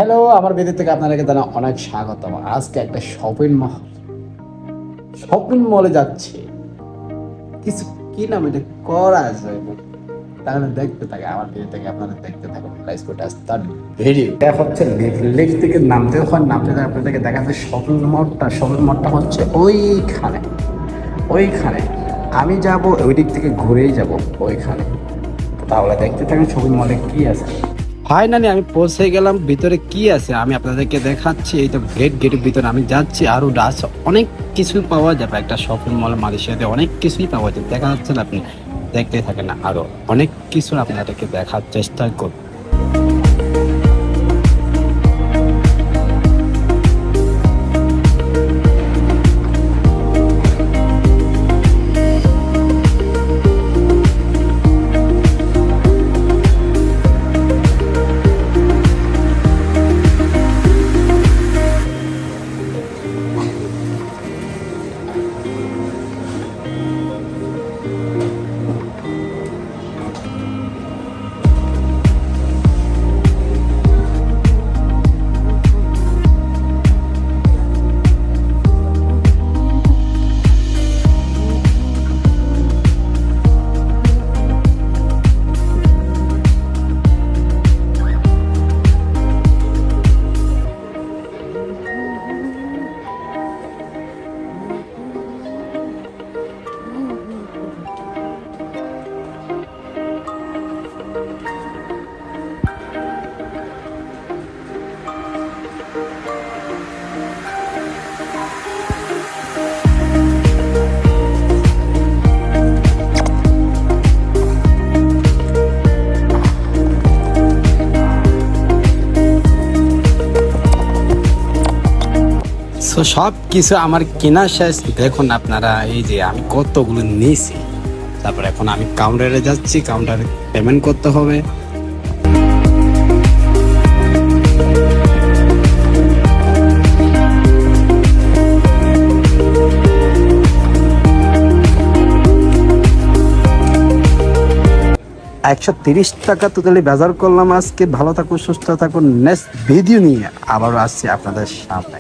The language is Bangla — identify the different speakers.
Speaker 1: হ্যালো, আমার ভিডিও থেকে আপনাদেরকে জানা অনেক স্বাগতম। আজকে একটা শপিং মলে যাচ্ছে, কিছু কি নাম এটা করা যায়, তাহলে দেখতে থাকে আমার ভিডিও থেকে আপনারা দেখতে থাকুন। Let's go to start video. এটা হচ্ছে লিফট থেকে নামতে হয়, নামতে আপনাদেরকে দেখাচ্ছে শপিং মলটা হচ্ছে ওইখানে আমি যাব, ওই দিক থেকে ঘুরেই যাব ওইখানে। তাহলে দেখতে থাকুন শপিং মলে কি আছে। ফাইনালি আমি পৌঁছে গেলাম, ভিতরে কি আছে আমি আপনাদেরকে দেখাচ্ছি। এই তো গেটের ভিতরে আমি যাচ্ছি। আরো অনেক কিছু পাওয়া যাবে একটা শপিং মল মালয়েশিয়াতে, অনেক কিছুই পাওয়া যাবে। দেখা যাচ্ছে না, আপনি দেখতে থাকেন না, আরো অনেক কিছু আপনাদেরকে দেখার চেষ্টা করব। তো সব কিছু আমার কেনা শেষ। দেখুন আপনারা, এই যে আমি কতগুলো নিয়েছি। তারপর এখন আমি কাউন্টারে যাচ্ছি, কাউন্টারে পেমেন্ট করতে হবে। ৳130 টোটালি বাজার করলাম আজকে। ভালো থাকুন, সুস্থ থাকুন। নেক্সট ভিডিও নিয়ে আবারও আসছি আপনাদের সামনে।